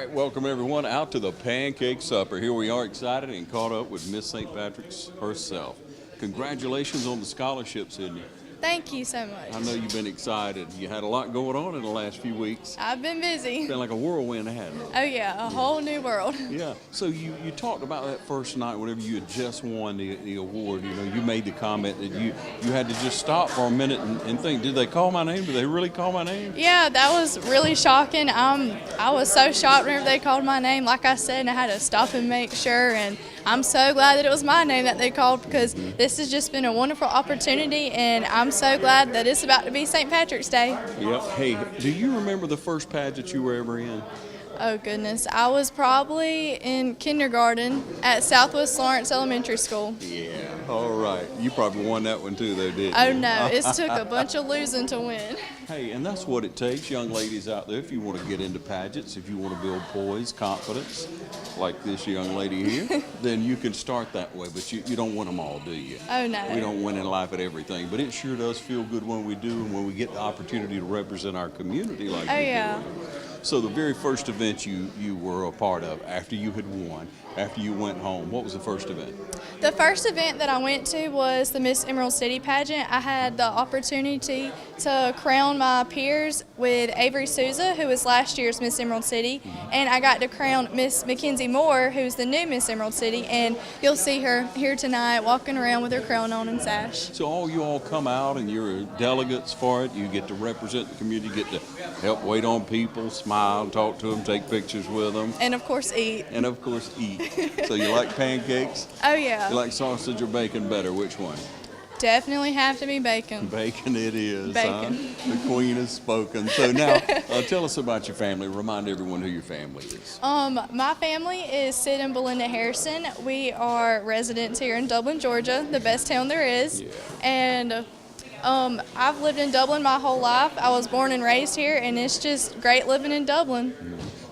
right, welcome everyone out to the Pancake Supper. Here we are, excited and caught up with Miss St. Patrick's herself. Congratulations on the scholarship, Sydney. Thank you so much. I know you've been excited. You had a lot going on in the last few weeks. I've been busy. It's been like a whirlwind, hasn't it? Oh yeah, a whole new world. Yeah. So you talked about that first night whenever you had just won the award. You know, you made the comment that you had to just stop for a minute and think, did they call my name? Did they really call my name? Yeah, that was really shocking. I was so shocked whenever they called my name. Like I said, and I had to stop and make sure. And I'm so glad that it was my name that they called because this has just been a wonderful opportunity, and I'm so glad that it's about to be St. Patrick's Day. Yep. Hey, do you remember the first pageant you were ever in? Oh goodness, I was probably in kindergarten at Southwest Lawrence Elementary School. Yeah, all right. You probably won that one too, though, didn't you? Oh no, it took a bunch of losing to win. Hey, and that's what it takes, young ladies out there, if you want to get into pageants, if you want to build poise, confidence, like this young lady here, then you can start that way, but you don't win them all, do you? Oh no. We don't win in life at everything, but it sure does feel good when we do and when we get the opportunity to represent our community like Oh you yeah. do. So the very first event you were a part of after you had won, after you went home, what was the first event? The first event that I went to was the Miss Emerald City pageant. I had the opportunity to crown my peers with Avery Souza, who was last year's Miss Emerald City, and I got to crown Miss Mackenzie Moore, who's the new Miss Emerald City, and you'll see her here tonight walking around with her crown on and sash. So all you all come out and you're delegates for it. You get to represent the community, you get to help wait on people, smile, talk to them, take pictures with them. And of course eat. And of course eat. So you like pancakes? Oh yeah. You like sausage or bacon better? Which one? Definitely have to be bacon. Bacon it is. Bacon. Huh? The queen has spoken. So now, tell us about your family. Remind everyone who your family is. My family is Sid and Belinda Harrison. We are residents here in Dublin, Georgia, the best town there is. Yeah. And I've lived in Dublin my whole life. I was born and raised here, and it's just great living in Dublin.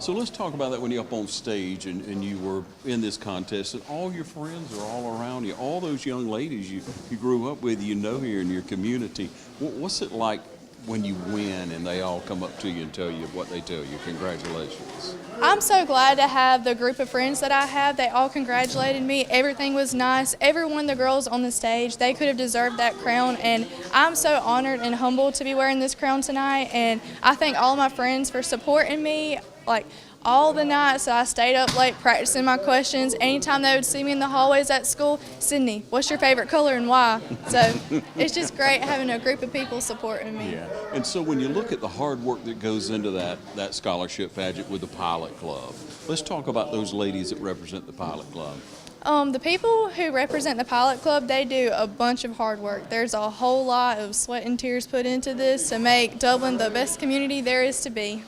So let's talk about that when you're up on stage and you were in this contest and all your friends are all around you, all those young ladies you grew up with, you know, here in your community. What's it like when you win and they all come up to you and tell you what they tell you? Congratulations. I'm so glad to have the group of friends that I have. They all congratulated me. Everything was nice. Every one of the girls on the stage, they could have deserved that crown, and I'm so honored and humbled to be wearing this crown tonight, and I thank all of my friends for supporting me. Like all the nights I stayed up late practicing my questions. Anytime they would see me in the hallways at school, Sydney, what's your favorite color and why? So it's just great having a group of people supporting me. Yeah, and so when you look at the hard work that goes into that scholarship pageant with the Pilot Club, let's talk about those ladies that represent the Pilot Club. The people who represent the Pilot Club, they do a bunch of hard work. There's a whole lot of sweat and tears put into this to make Dublin the best community there is to be.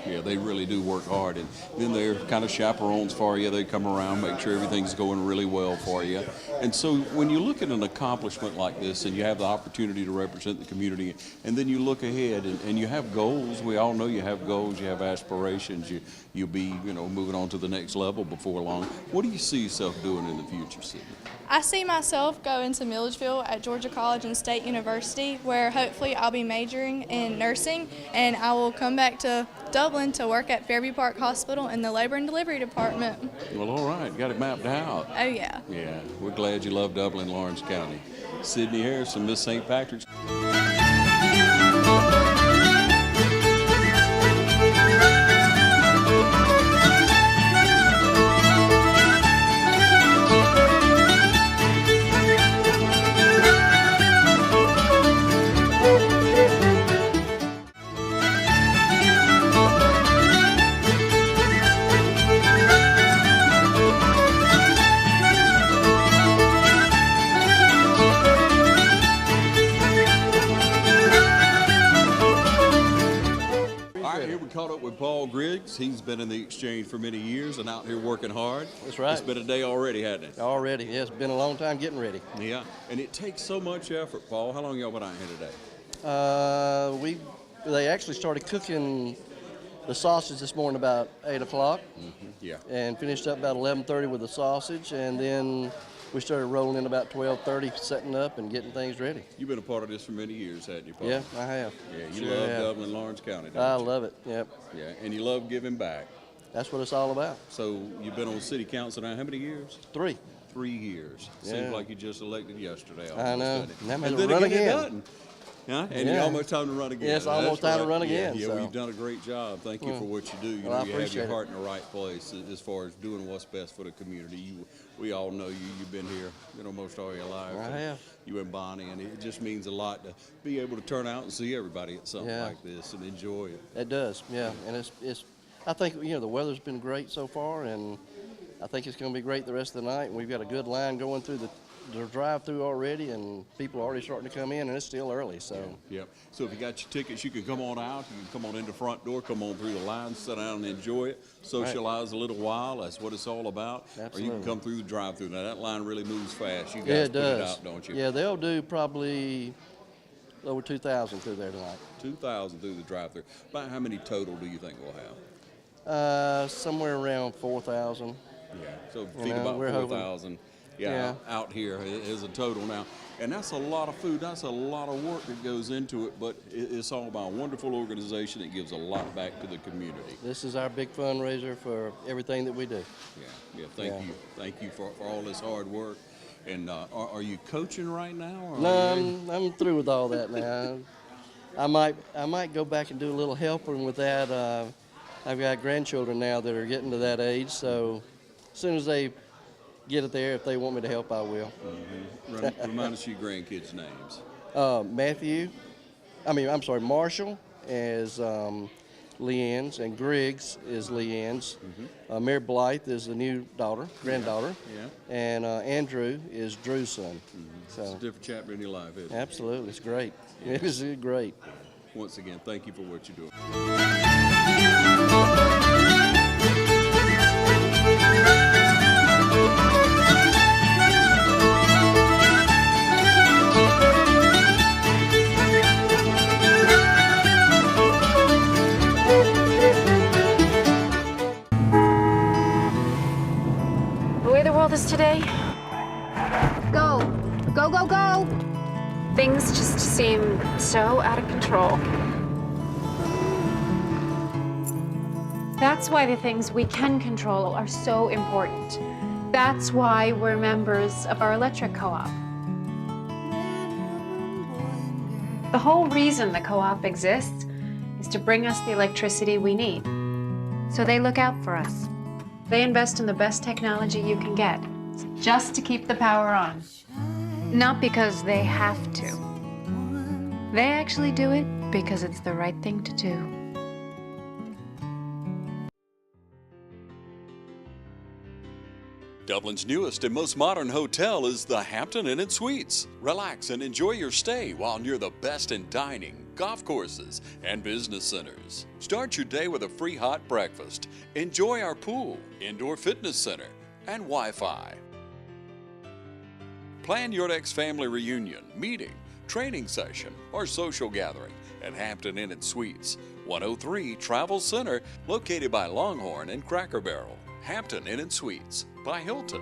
Yeah, they really do work hard, and then they're kind of chaperones for you. They come around, make sure everything's going really well for you. And so when you look at an accomplishment like this and you have the opportunity to represent the community, and then you look ahead and you have goals, we all know you have goals, you have aspirations, you'll be, moving on to the next level before long. What do you see yourself doing in the future, Sydney? I see myself going to Milledgeville at Georgia College and State University, where hopefully I'll be majoring in nursing, and I will come back to Dublin to work at Fairview Park Hospital in the Labor and Delivery Department. Well, all right, got it mapped out. Oh yeah. Yeah, we're glad you love Dublin, Lawrence County. Sydney Harrison, Miss St. Patrick's. Caught up with Paul Griggs. He's been in the exchange for many years and out here working hard. That's right. It's been a day already, hasn't it? Already, yeah. It's been a long time getting ready. Yeah, and it takes so much effort, Paul. How long y'all been out here today? They actually started cooking the sausage this morning about 8 o'clock. Yeah. And finished up about 11:30 with the sausage, and then we started rolling in about 12:30, setting up and getting things ready. You've been a part of this for many years, haven't you, Paul? Yeah, I have. Yeah, you Sure love have. Dublin, Lawrence County, don't I you? love it, yep. Yeah, and you love giving back. that's what it's all about. So you've been on city council now how many years? 3. 3 years. Yeah. Seems like you just elected yesterday. Almost, I know. doesn't it? And that And makes it run again, it again. doesn't. Huh? And Yeah. you almost time to run again. Yeah, it's That's almost time to run again, Yeah, so. well, you've done a great job. Thank you for what you do. You Well, I know, you have appreciate your it. heart in the right place as far as doing what's best for the community. We all know you. You've been here, most all your life. I have. You and Bonnie, and it just means a lot to be able to turn out and see everybody at something Yeah. like this and enjoy it. It does, yeah. And it's I think, the weather's been great so far, and I think it's going to be great the rest of the night. And we've got a good line going through the drive-through already, and people are already starting to come in, and it's still early, so. Yep. So if you got your tickets, you can come on out. You can come on in the front door, come on through the line, sit down and enjoy it, socialize a little while. That's what it's all about. Absolutely. Or you can come through the drive-through. Now that line really moves fast. You guys Yeah, it put it does. out, don't you? Yeah, they'll do probably over 2,000 through there tonight. 2,000 through the drive-through. About how many total do you think we'll have? Somewhere around 4,000. Yeah. So You feed know, about we're hoping- 4,000. Yeah. Out here is a total now. And that's a lot of food. That's a lot of work that goes into it, but it's all about a wonderful organization that gives a lot back to the community. This is our big fundraiser for everything that we do. Yeah. Thank Yeah. you. Thank you for all this hard work. And are you coaching right now? Or No, are you- I'm through with all that now. I might go back and do a little helping with that. I've got grandchildren now that are getting to that age, so as soon as they get it there, if they want me to help, I will. Remind us your grandkids' names. Marshall is Leanne's, and Griggs is Leanne's. Mary Blythe is the new granddaughter. Yeah. And Andrew is Drew's son. It's So a different chapter in your life, isn't it? absolutely, it's great. It was great. Once again, thank you for what you're doing. The way the world is today, Go, go, go, go. things just seem so out of control. That's why the things we can control are so important. That's why we're members of our electric co-op. The whole reason the co-op exists is to bring us the electricity we need. So they look out for us. They invest in the best technology you can get, just to keep the power on. Not because they have to. They actually do it because it's the right thing to do. Dublin's newest and most modern hotel is the Hampton Inn and Suites. Relax and enjoy your stay while near the best in dining, golf courses, and business centers. Start your day with a free hot breakfast. Enjoy our pool, indoor fitness center, and Wi-Fi. Plan your next family reunion, meeting, training session, or social gathering at Hampton Inn and Suites, 103 Travel Center, located by Longhorn and Cracker Barrel. Hampton Inn and Suites by Hilton.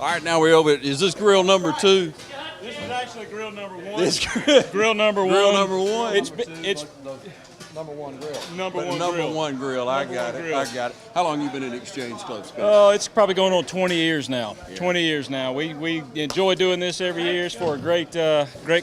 All right, now we're over. Is this grill number 2? This is actually grill number 1. This Grill number 1. grill number 1. It's Number one grill. number 1 number grill. 1 grill. I got it. grill. I got it. How long you been in Exchange Club Space? Oh, it's probably going on 20 years now. 20 years now. We enjoy doing this every year. It's for a great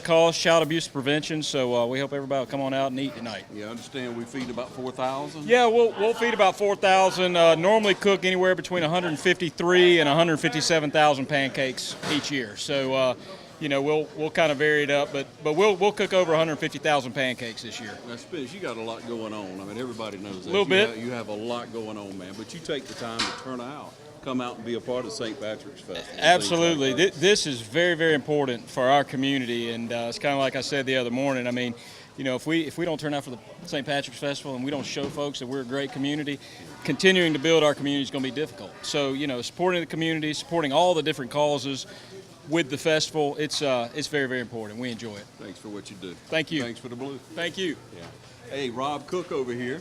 cause, child abuse prevention. So we hope everybody will come on out and eat tonight. Yeah, I understand we feed about 4,000. Yeah, we'll feed about 4,000. Normally cook anywhere between 153 and 157,000 pancakes each year. So we'll kind of vary it up, but we'll cook over 150,000 pancakes this year. Now, Spence, you got a lot going on. I mean, everybody knows that. Little bit. You have a lot going on, man. But you take the time to turn out, come out and be a part of St. Patrick's Festival. Absolutely. Things like that. This is very, very important for our community, and it's kind of like I said the other morning. I mean, if we don't turn out for the St. Patrick's Festival and we don't show folks that we're a great community, continuing to build our community is going to be difficult. So, supporting the community, supporting all the different causes, with the festival. It's very, very important. We enjoy it. Thanks for what you do. Thank you. Thanks for the blue. Thank you. Yeah. Hey, Rob Cook over here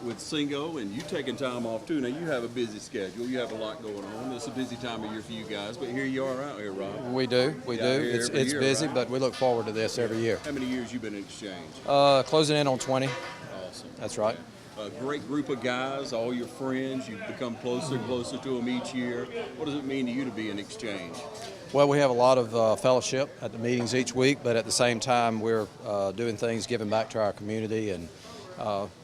with Singo, and you taking time off too. Now you have a busy schedule. You have a lot going on. It's a busy time of year for you guys, but here you are out here, Rob. We do. It's year, busy, right? but we look forward to this every year. How many years you been in exchange? Closing in on 20. Awesome. That's right. A great group of guys, all your friends. You've become closer and closer to them each year. What does it mean to you to be in exchange? Well, we have a lot of fellowship at the meetings each week, but at the same time, we're doing things, giving back to our community, and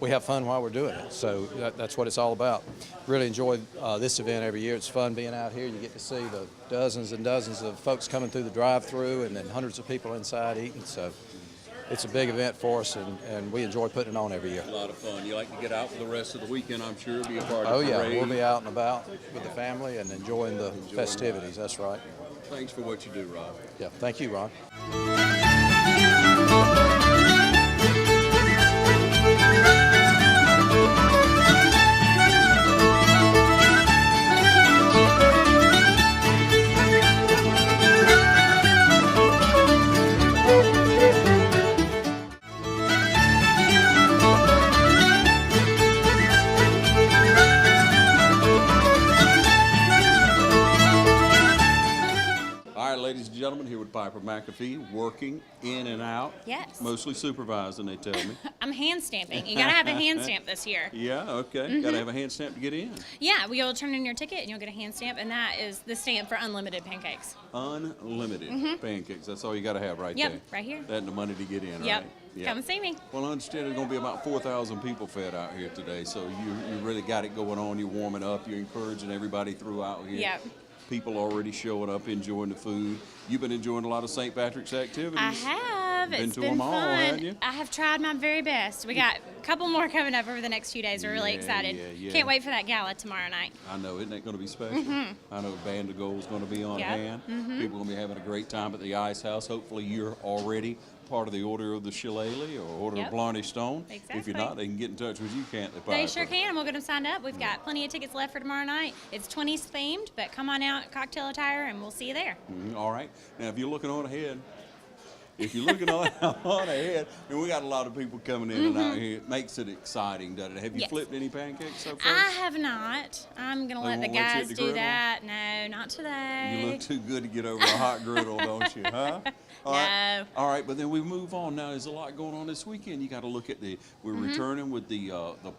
we have fun while we're doing it. So that's what it's all about. Really enjoy this event every year. It's fun being out here. You get to see the dozens and dozens of folks coming through the drive-thru, and then hundreds of people inside eating. So it's a big event for us, and we enjoy putting it on every year. A lot of fun. You like to get out for the rest of the weekend, I'm sure, be a part Oh of the yeah, parade. we'll be out and about with the family and enjoying the festivities. That's right. Thanks for what you do, Rob. Yeah, thank you, Ron. Ladies and gentlemen, here with Piper McAfee, working in and out. Yes. Mostly supervising, they tell me. I'm hand stamping. You gotta have a hand stamp this year. Yeah, okay. Gotta have a hand stamp to get in. Yeah, you'll turn in your ticket and you'll get a hand stamp, and that is the stamp for unlimited pancakes. Unlimited pancakes. That's all you gotta have right Yep, there. right here. That and the money to get in, Yep. right? Yeah. Come see me. Well, I understand there's going to be about 4,000 people fed out here today, so you really got it going on. You're warming up. You're encouraging everybody throughout here. Yep. People already showing up, enjoying the food. You've been enjoying a lot of St. Patrick's activities. I have. Been It's to been them all, fun. haven't you? I have tried my very best. We got a couple more coming up over the next few days. We're really Yeah, excited. yeah. Can't wait for that gala tomorrow night. I know, isn't that going to be special? I know Band of Gold's going to be on Yep. hand. People are going to be having a great time at the Ice House. Hopefully you're already part of the Order of the Shillelagh or Order Yep. of Blarney Stone. If Exactly. you're not, they can get in touch with you, can't they, They Piper? sure can. We'll get them signed up. We've got plenty of tickets left for tomorrow night. It's 20s themed, but come on out, cocktail attire, and we'll see you there. All right. Now, if you're looking on ahead, and we got a lot of people coming in and out here, it makes it exciting, doesn't it? Have you Yes. flipped any pancakes so far? I have not. I'm going to let the won't let you at guys the do griddle? that. No, not today. You look too good to get over a hot griddle, don't you, huh? All right. No. All right, but then we move on now. There's a lot going on this weekend. You got to look at we're returning with the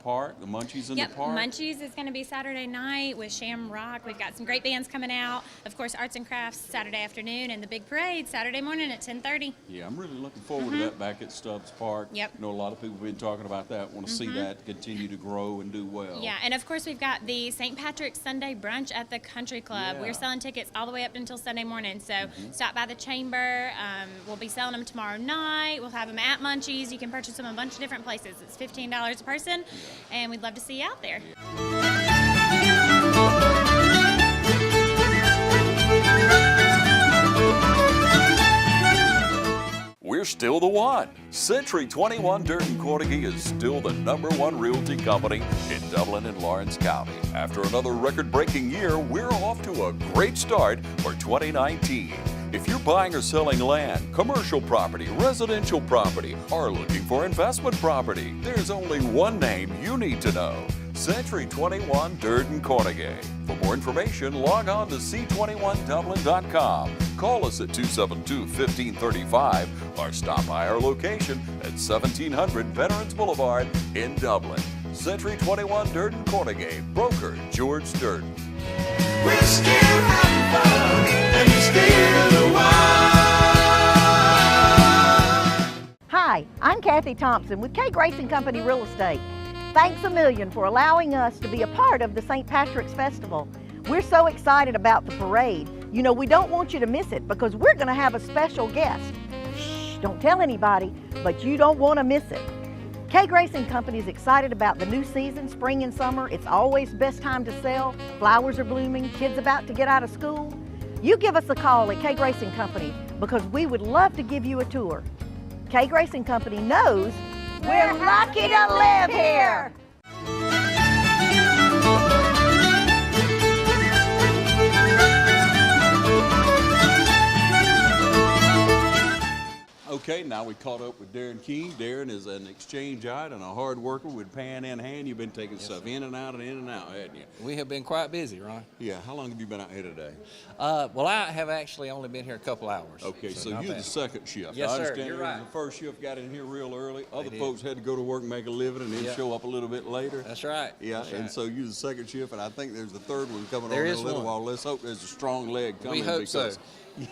park, the Munchies in Yep, the park. Munchies is going to be Saturday night with Shamrock. We've got some great bands coming out. Of course, Arts and Crafts Saturday afternoon, and the big parade Saturday morning at 10:30. Yeah, I'm really looking forward to that back at Stubbs Park. Yep. I know a lot of people have been talking about that, want to see that continue to grow and do well. Yeah, and of course we've got the St. Patrick's Sunday brunch at the Country Club. Yeah. We're selling tickets all the way up until Sunday morning, so stop by the chamber. We'll be selling them tomorrow night. We'll have them at Munchies. You can purchase them a bunch of different places. It's $15 a person, and we'd love to see you out there. We're still the one. Century 21 Durden Cortege is still the #1 realty company in Dublin and Lawrence County. After another record-breaking year, we're off to a great start for 2019. If you're buying or selling land, commercial property, residential property, or looking for investment property, there's only one name you need to know. Century 21 Durden Cortege. For more information, log on to c21dublin.com. Call us at 272-1535 or stop by our location at 1700 Veterans Boulevard in Dublin. Century 21 Durden Cortege, broker George Durden. We're still having fun, and you're still the one. Hi, I'm Kathy Thompson with K. Grayson Company Real Estate. Thanks a million for allowing us to be a part of the St. Patrick's Festival. We're so excited about the parade. You know, we don't want you to miss it because we're going to have a special guest. Shh, don't tell anybody, but you don't want to miss it. K. Grayson Company is excited about the new season, spring and summer. It's always the best time to sell. Flowers are blooming, kids about to get out of school. You give us a call at K. Grayson Company because we would love to give you a tour. K. Grayson Company knows we're lucky to live here. Okay, now we caught up with Darren King. Darren is an exchangeite and a hard worker with pan in hand. You've been taking stuff in and out, hadn't you? We have been quite busy, Ron. Yeah, how long have you been out here today? Well, I have actually only been here a couple hours. Okay, so not you're bad. the second shift. Yes, I sir, understand you're right. The first shift got in here real early. Other did. folks had to go to work and make a living and then Yeah. show up a little bit later. That's right. Yeah, That's and right. so you're the second shift, and I think there's a third one coming There on in is a little one. while. Let's hope there's a strong leg coming. hope so. because,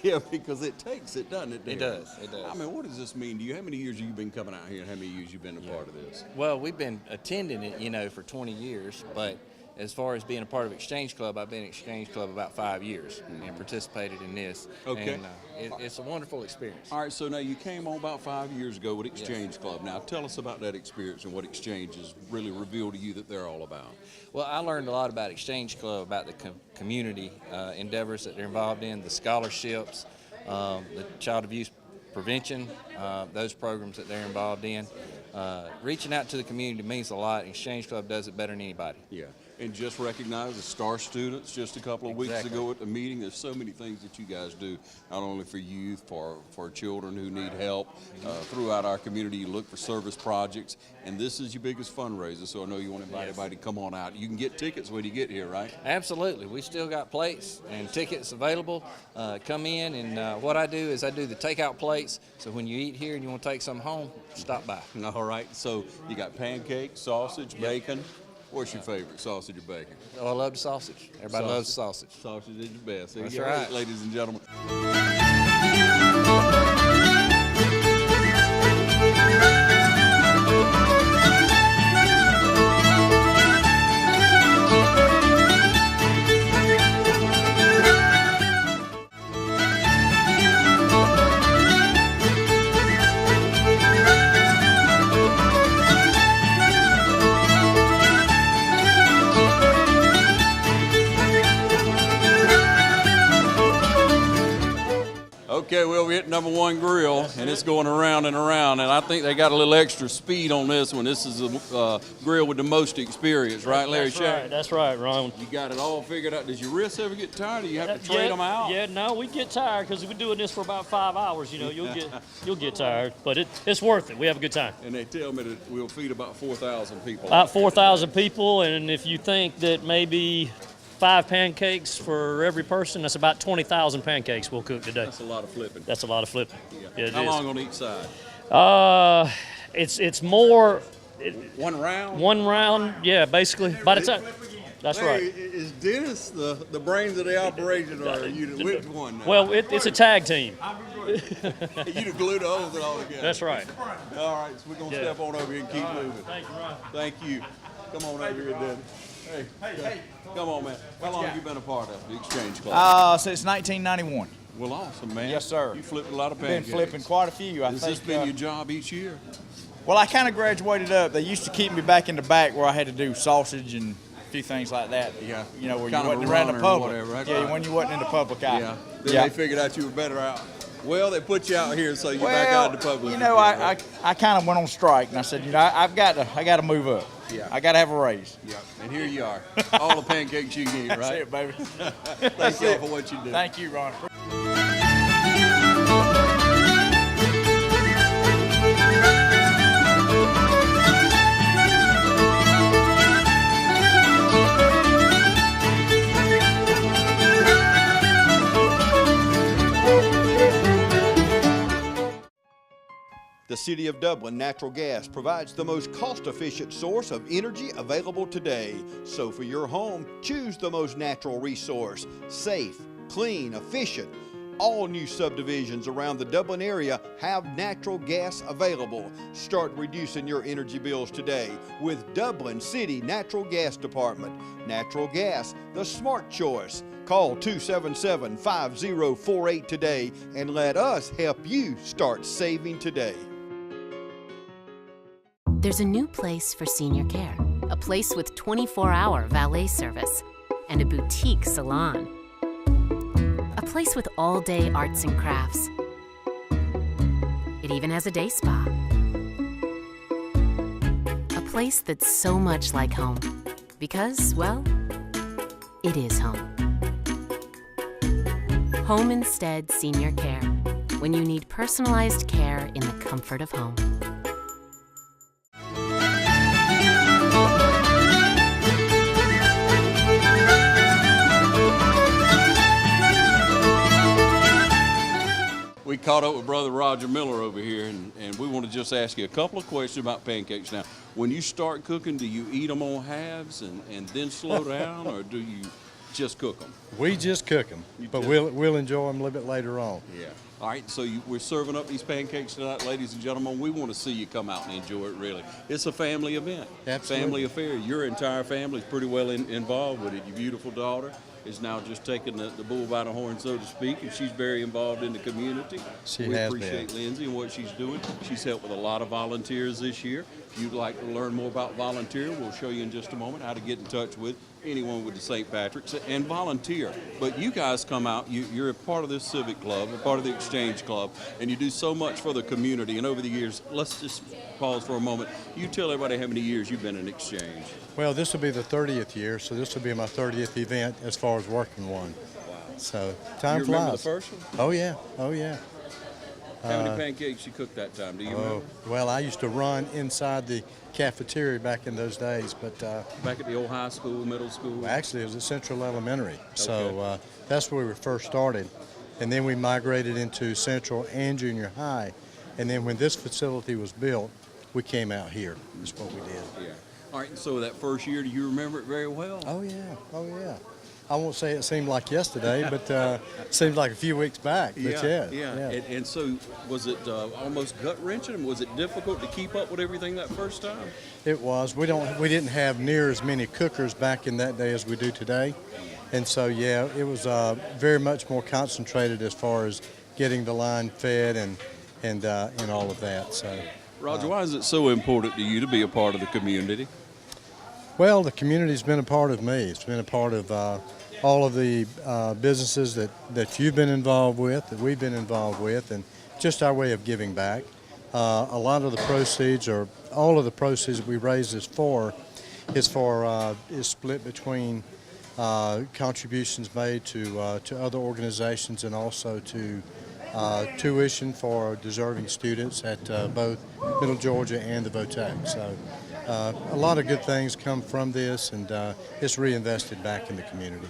Yeah, because it takes it, doesn't it? It Darren? does, it does. I mean, what does this mean to you? How many years have you been coming out here, and how many years you been a part of this? Well, we've been attending it, for 20 years, but as far as being a part of Exchange Club, I've been in Exchange Club about 5 years and participated in this. Okay. And it's a wonderful experience. All right, so now you came on about 5 years ago with Exchange Club. Now tell us about that experience and what Exchange has really revealed to you that they're all about. Well, I learned a lot about Exchange Club, about the community endeavors that they're involved in, the scholarships, the child abuse prevention, those programs that they're involved in. Reaching out to the community means a lot. Exchange Club does it better than anybody. Yeah, and just recognize the star students just a couple of weeks Exactly. ago at the meeting. There's so many things that you guys do, not only for youth, for children who need help. Throughout our community, you look for service projects, and this is your biggest fundraiser, so I know you want to invite everybody to come on out. You can get tickets when you get here, right? Absolutely. We still got plates and tickets available. Come in, and what I do is I do the takeout plates, so when you eat here and you want to take some home, stop by. All right, so you got pancake, sausage, bacon. What's your favorite, sausage or bacon? Oh, I love the sausage. Everybody loves sausage. Sausage is your best. There That's you go, right. ladies and gentlemen. Okay, well, we're at number one grill, and it's going around and around, and I think they got a little extra speed on this one. This is the grill with the most experience, right, Larry Shack? That's right, Ron. You got it all figured out. Does your wrists ever get tired, or you have to trade them out? Yeah, no, we get tired because we're doing this for about 5 hours. You'll get tired, but it's worth it. We have a good time. And they tell me that we'll feed about 4,000 people. About 4,000 people, and if you think that maybe 5 pancakes for every person, that's about 20,000 pancakes we'll cook today. That's a lot of flipping. That's a lot of flipping. Yeah, it How is. long on each side? It's more. One round? One round, yeah, basically. By the time. That's Larry, right. Is Dennis the brains of the operation, or are you which one? Now? Well, it's a tag team. You the glue to hold it all together. That's right. All right, so we're going to step on over here and keep moving. Thank you, Ron. Thank you. Come on over here, Dennis. Hey. Come on, man. How long have you been a part of the Exchange Club? Since 1991. Well, awesome, man. Yes, sir. You flipped a lot of Been pancakes. flipping quite a few. Has this been your job each year? Well, I kind of graduated up. They used to keep me back in the back where I had to do sausage and a few things like that. Yeah. You know, where Kind you of wasn't a around the runner or public. whatever, that's Yeah, right. when you wasn't in the public eye. Yeah. Then they figured out you were better out. Well, they put you out here so you're back out in the public. You know, I kind of went on strike, and I said, I got to move up. Yeah. I got to have a raise. Yeah, and here you are. All the pancakes you can eat, right? That's it, baby. Thank y'all for what you do. Thank you, Ron. The City of Dublin Natural Gas provides the most cost-efficient source of energy available today. So for your home, choose the most natural resource. Safe, clean, efficient. All new subdivisions around the Dublin area have natural gas available. Start reducing your energy bills today with Dublin City Natural Gas Department. Natural gas, the smart choice. Call 277-5048 today and let us help you start saving today. There's a new place for senior care, a place with 24-hour valet service and a boutique salon. A place with all-day arts and crafts. It even has a day spa. A place that's so much like home because, well, it is home. Home Instead Senior Care. when you need personalized care in the comfort of home. We caught up with Brother Roger Miller over here, and we want to just ask you a couple of questions about pancakes. Now, when you start cooking, do you eat them on halves and then slow down, or do you just cook them? We just cook them, but we'll enjoy them a little bit later on. Yeah. All right, so we're serving up these pancakes tonight, ladies and gentlemen. We want to see you come out and enjoy it, really. It's a family event. Absolutely. Family affair. Your entire family is pretty well involved with it. Your beautiful daughter is now just taking the bull by the horn, so to speak, and she's very involved in the community. She we has appreciate been. Lindsay and what she's doing. She's helped with a lot of volunteers this year. If you'd like to learn more about volunteering, we'll show you in just a moment how to get in touch with anyone with the St. Patrick's and volunteer. But you guys come out, you're a part of this civic club, a part of the Exchange Club, and you do so much for the community. And over the years, let's just pause for a moment. You tell everybody how many years you've been in Exchange. Well, this will be the 30th year, so this will be my 30th event as far as working one. Wow. So time you flies. remember the first one? Oh yeah, oh yeah. How many pancakes you cooked that time? Do you remember? Well, I used to run inside the cafeteria back in those days, but back at the old high school, middle school? Actually, it was at Central Elementary. So that's where we first started. And then we migrated into Central and Junior High. And then when this facility was built, we came out here. That's what we did. Yeah. All right, so that first year, do you remember it very well? Oh, yeah. Oh, yeah. I won't say it seemed like yesterday, but it seemed like a few weeks back. But yeah. And so was it almost gut-wrenching? Was it difficult to keep up with everything that first time? It was. We didn't have near as many cookers back in that day as we do today. And so, yeah, it was very much more concentrated as far as getting the line fed and all of that. So, Roger, why is it so important to you to be a part of the community? Well, the community's been a part of me. It's been a part of all of the businesses that you've been involved with, that we've been involved with, and just our way of giving back. A lot of the proceeds, or all of the proceeds that we raise is split between contributions made to other organizations and also to tuition for deserving students at both Middle Georgia and the VOTAC. So a lot of good things come from this, and it's reinvested back in the community.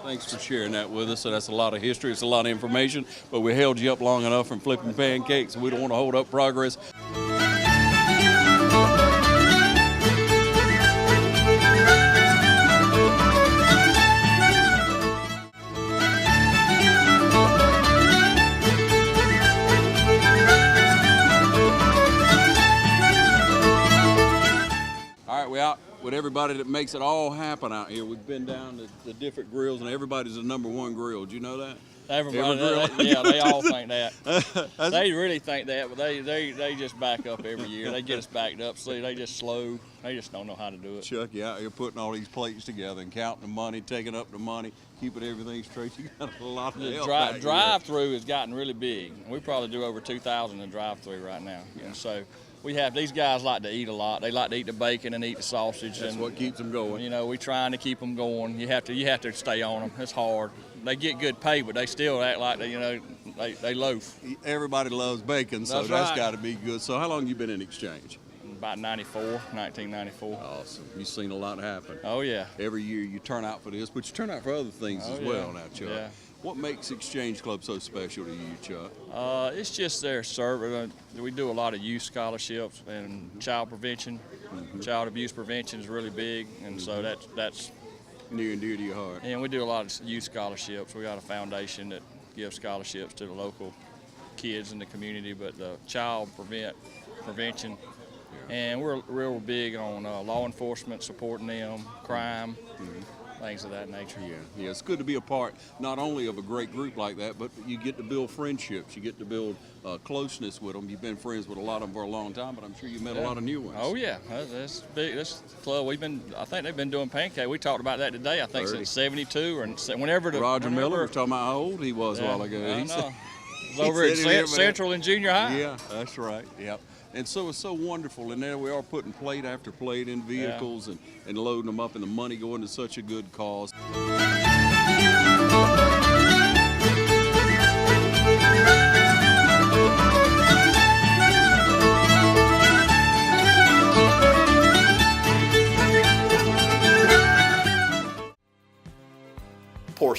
Thanks for sharing that with us. So that's a lot of history, it's a lot of information, but we held you up long enough from flipping pancakes. We don't want to hold up progress. With everybody that makes it all happen out here. We've been down to the different grills, and everybody's the #1 grill. Do you know that? Everybody, they all think that. They really think that, but they just back up every year. They get us backed up. See, they just slow. They just don't know how to do it. Chuck, you out here putting all these plates together and counting the money, taking up the money, keeping everything straight. You got a lot of help back here. Drive-through has gotten really big. We probably do over 2,000 in drive-through right now. Yeah. And so we have, these guys like to eat a lot. They like to eat the bacon and eat the sausage. That's what keeps them going. You know, we're trying to keep them going. You have to stay on them. It's hard. They get good pay, but they still act like they loaf. Everybody loves bacon, so that's got to be good. So how long you been in Exchange? About 1994. Awesome. You've seen a lot happen. Oh, yeah. Every year you turn out for this, but you turn out for other things as well now, Chuck. Yeah. What makes Exchange Club so special to you, Chuck? It's just their service. We do a lot of youth scholarships and child prevention. Child abuse prevention is really big, and so that's near and dear to your heart. And we do a lot of youth scholarships. We got a foundation that gives scholarships to the local kids in the community, but the child prevention. And we're real big on law enforcement, supporting them, crime, things of that nature. Yeah, it's good to be a part not only of a great group like that, but you get to build friendships. You get to build closeness with them. You've been friends with a lot of them for a long time, but I'm sure you met a lot of new ones. Oh yeah, that's big. This club I think they've been doing pancake. We talked about that today. I think since '72 or whenever. Roger Miller was talking about how old he was a while ago. I know. He was over at Central and Junior High. Yeah, that's right. Yep. And so it's so wonderful, and there we are putting plate after plate in vehicles and loading them up, and the money going to such a good cause.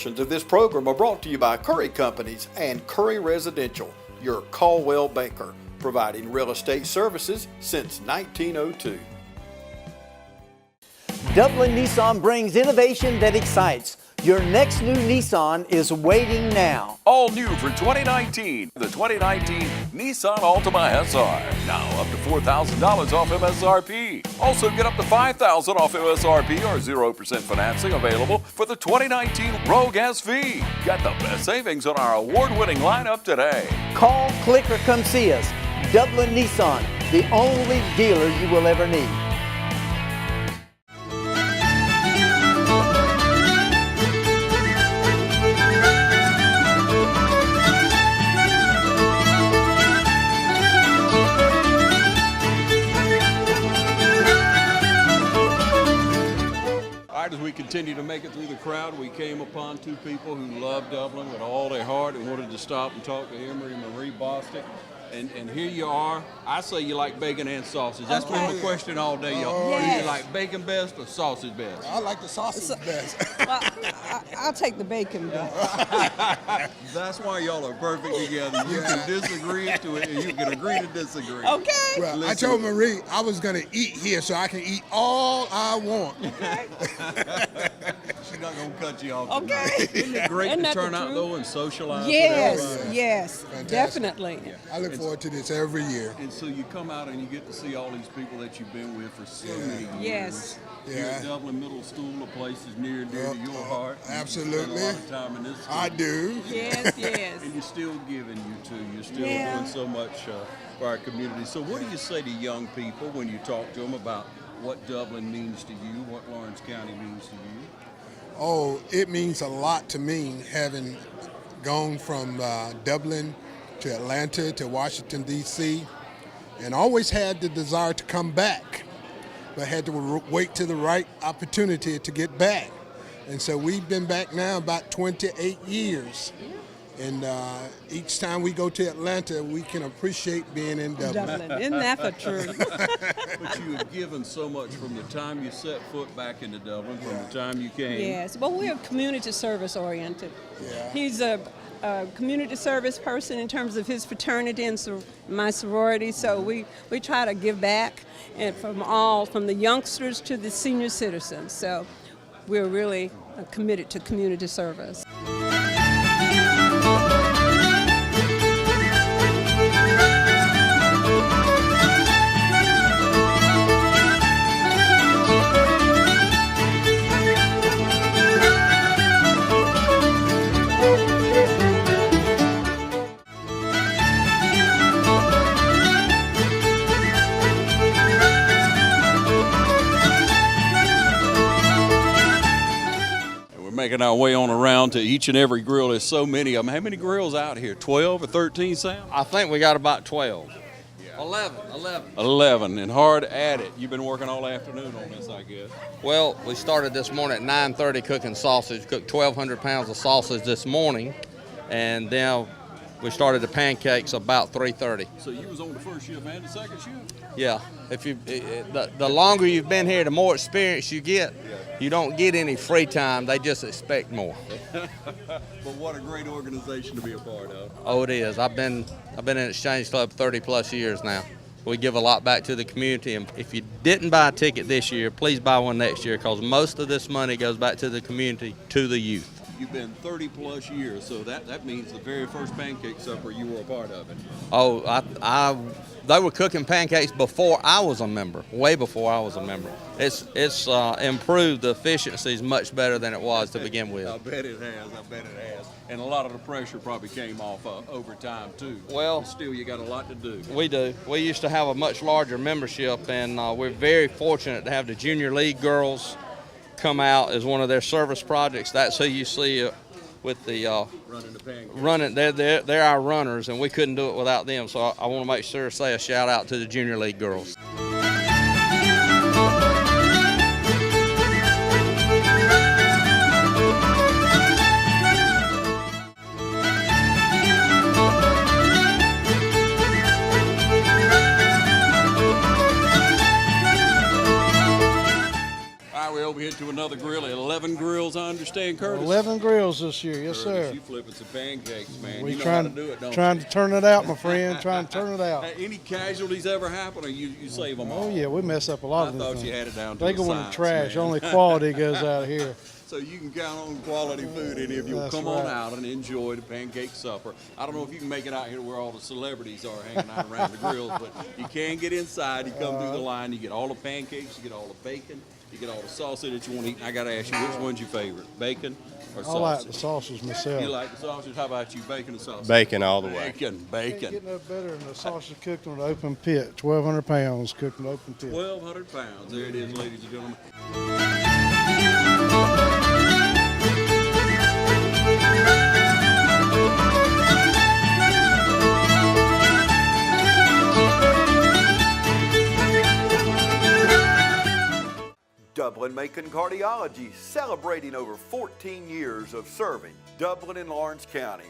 Portions of this program are brought to you by Curry Companies and Curry Residential, your Caldwell banker, providing real estate services since 1902. Dublin Nissan brings innovation that excites. Your next new Nissan is waiting now. All new for 2019, the 2019 Nissan Altima SR. Now up to $4,000 off MSRP. Also get up to $5,000 off MSRP or 0% financing available for the 2019 Rogue SV. Get the best savings on our award-winning lineup today. Call, click, or come see us. Dublin Nissan, the only dealer you will ever need. As we continue to make it through the crowd, we came upon two people who love Dublin with all their heart and wanted to stop and talk to Emery and Marie Bostic. And here you are. I say you like bacon and sausage. That's been the question all day, y'all. Yes. Do you like bacon best or sausage best? I like the sausage best. Well, I'll take the bacon best. That's why y'all are perfect together. You can disagree to it, and you can agree to disagree. Okay. Well, Listen. I told Marie I was going to eat here so I can eat all I want. She's not going to cut you off Okay. tonight. Isn't it great Isn't to that turn the out, truth? though, and socialize Yes, with everybody? yes, definitely. I look forward to this every year. And so you come out and you get to see all these people that you've been with for so many years. Yes. You're at Dublin Middle School, a place is near and dear to your heart. Absolutely. You spend a lot of time in this school. I do. Yes, yes. And you're still giving, you two. You're still Yeah. doing so much for our community. So what do you say to young people when you talk to them about what Dublin means to you, what Lawrence County means to you? Oh, it means a lot to me, having gone from Dublin to Atlanta to Washington, D.C., and always had the desire to come back, but had to wait to the right opportunity to get back. And so we've been back now about 28 years. And each time we go to Atlanta, we can appreciate being in Dublin. Isn't that the truth? But you have given so much from the time you set foot back into Dublin, from the time you came. Yes. Well, we're community service oriented. Yeah. He's a community service person in terms of his fraternity and my sorority. So we try to give back, and from the youngsters to the senior citizens. So we're really committed to community service. Making our way on around to each and every grill. There's so many of them. How many grills out here? 12 or 13, Sam? I think we got about 12. 11, and hard at it. You've been working all afternoon on this, I guess. Well, we started this morning at 9:30 cooking sausage, cooked 1,200 pounds of sausage this morning, and then we started the pancakes about 3:30. So you was on the first shift and the second shift? Yeah, if you the longer you've been here, the more experience you get. You don't get any free time; they just expect more. But what a great organization to be a part of. Oh, it is. I've been in Exchange Club 30 plus years now. We give a lot back to the community, and if you didn't buy a ticket this year, please buy one next year, because most of this money goes back to the community, to the youth. You've been 30 plus years, so that means the very first Pancake Supper you were a part of it. Oh, they were cooking pancakes before I was a member, way before I was a member. It's improved. The efficiency is much better than it was to begin with. I bet it has. And a lot of the pressure probably came off over time too. Well, but still, you got a lot to do. We do. We used to have a much larger membership, and we're very fortunate to have the Junior League girls come out as one of their service projects. That's who you see with the running the pancakes. Running. They're our runners, and we couldn't do it without them. So I want to make sure to say a shout out to the Junior League girls. We're over here into another grill. 11 grills, I understand, Curtis. 11 grills this year, yes, Curtis, sir. You flipping some pancakes, man. We You know trying, how to do it, don't trying you? to turn it out, my friend. Trying to turn it out. Any casualties ever happen, or you save them all? Oh yeah, we mess up a lot I of them. thought you had it down to They a go in the science, trash. man. Only quality goes out of here. So you can count on quality food, and if you'll That's come on right. out and enjoy the Pancake Supper. I don't know if you can make it out here where all the celebrities are hanging out around the grills, but you can get inside. You come through the line, you get all the pancakes, you get all the bacon, you get all the sausage that you want to eat. And I got to ask you, which one's your favorite, bacon or sausage? I like the sausage myself. You like the sausage? How about you, bacon or sausage? Bacon all the way. Bacon. Ain't getting no better than the sausage cooked on an open pit. 1,200 pounds cooked on an open pit. 1,200 pounds. There it is, ladies and gentlemen. Dublin-Macon Cardiology, celebrating over 14 years of serving Dublin and Lawrence County.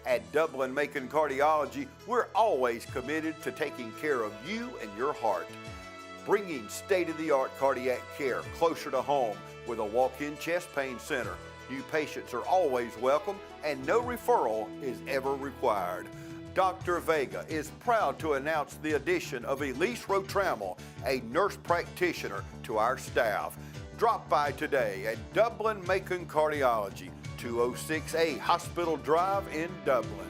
At Dublin-Macon Cardiology, we're always committed to taking care of you and your heart. Bringing state-of-the-art cardiac care closer to home with a walk-in chest pain center. New patients are always welcome and no referral is ever required. Dr. Vega is proud to announce the addition of Elise Rotrammel, a nurse practitioner, to our staff. Drop by today at Dublin-Macon Cardiology, 206A Hospital Drive in Dublin.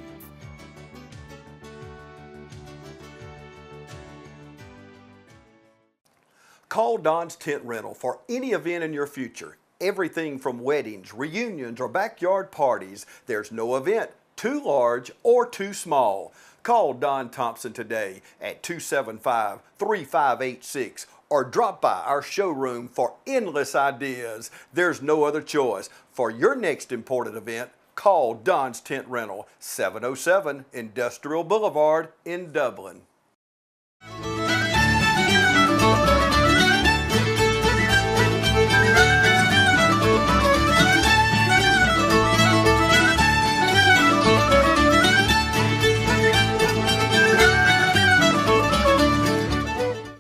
Call Don's Tent Rental for any event in your future. Everything from weddings, reunions, or backyard parties. There's no event too large or too small. Call Don Thompson today at 275-3586 or drop by our showroom for endless ideas. There's no other choice. For your next important event, call Don's Tent Rental, 707 Industrial Boulevard in Dublin.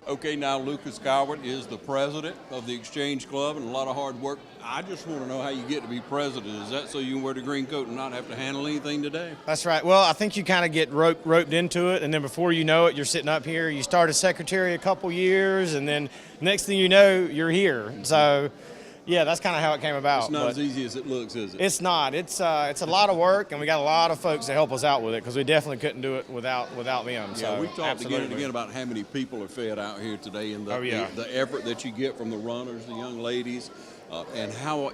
Okay, now Lucas Coward is the president of the Exchange Club, and a lot of hard work. I just want to know how you get to be president. Is that so you can wear the green coat and not have to handle anything today? That's right. Well, I think you kind of get roped into it, and then before you know it, you're sitting up here. You start as secretary a couple years, and then next thing you know, you're here. So, yeah, that's kind of how it came about. It's not as easy as it looks, is it? It's not. It's a lot of work, and we got a lot of folks to help us out with it because we definitely couldn't do it without them. Yeah, So, we've talked absolutely. again and again about how many people are fed out here today, and the effort that you get from the runners, the young ladies, and how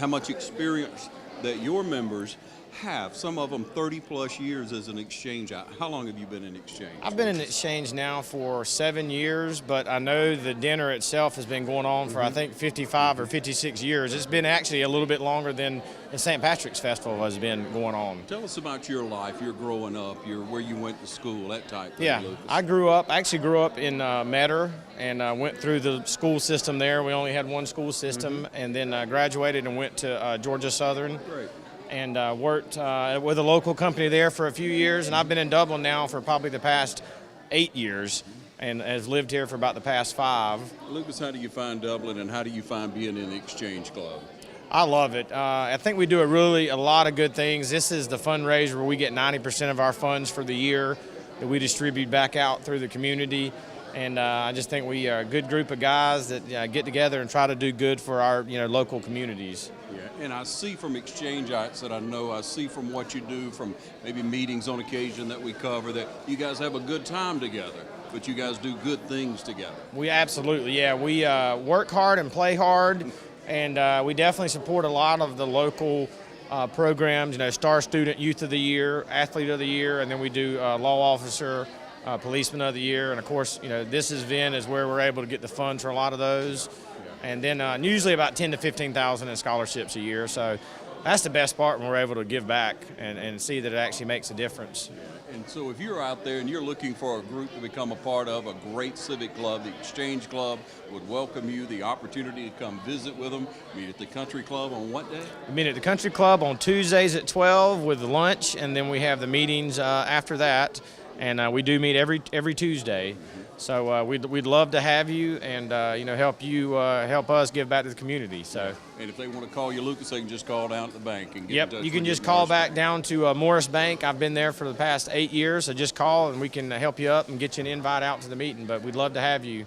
much experience that your members have. Some of them 30 plus years as an exchange. How long have you been in exchange? I've been in exchange now for 7 years, but I know the dinner itself has been going on for I think 55 or 56 years. It's been actually a little bit longer than the St. Patrick's Festival has been going on. Tell us about your life, your growing up, where you went to school, that type thing, Yeah, Lucas. I actually grew up in Metter and went through the school system there. We only had one school system, and then graduated and went to Georgia Southern. Great. And worked with a local company there for a few years, and I've been in Dublin now for probably the past 8 years and have lived here for about the past 5. Lucas, how do you find Dublin, and how do you find being in the Exchange Club? I love it. I think we do a lot of good things. This is the fundraiser where we get 90% of our funds for the year that we distribute back out through the community. And I just think we are a good group of guys that get together and try to do good for our local communities. Yeah, and I see from exchange-ites that I know, I see from what you do, from maybe meetings on occasion that we cover, that you guys have a good time together, but you guys do good things together. We absolutely, yeah. We work hard and play hard, and we definitely support a lot of the local programs, Star Student Youth of the Year, Athlete of the Year, and then we do Law Officer, Policeman of the Year, and of course, this event is where we're able to get the funds for a lot of those. And then usually about 10 to 15,000 in scholarships a year. So that's the best part when we're able to give back and see that it actually makes a difference. And so if you're out there and you're looking for a group to become a part of, a great civic club, the Exchange Club would welcome you, the opportunity to come visit with them. Meet at the Country Club on what day? We meet at the Country Club on Tuesdays at 12 with lunch, and then we have the meetings after that. And we do meet every Tuesday. So we'd love to have you and help us give back to the community. So. And if they want to call you, Lucas, they can just call down at the bank and get in Yep, touch you can with just at call Morris back Bank. down to Morris Bank. I've been there for the past 8 years, so just call and we can help you up and get you an invite out to the meeting. But we'd love to have you.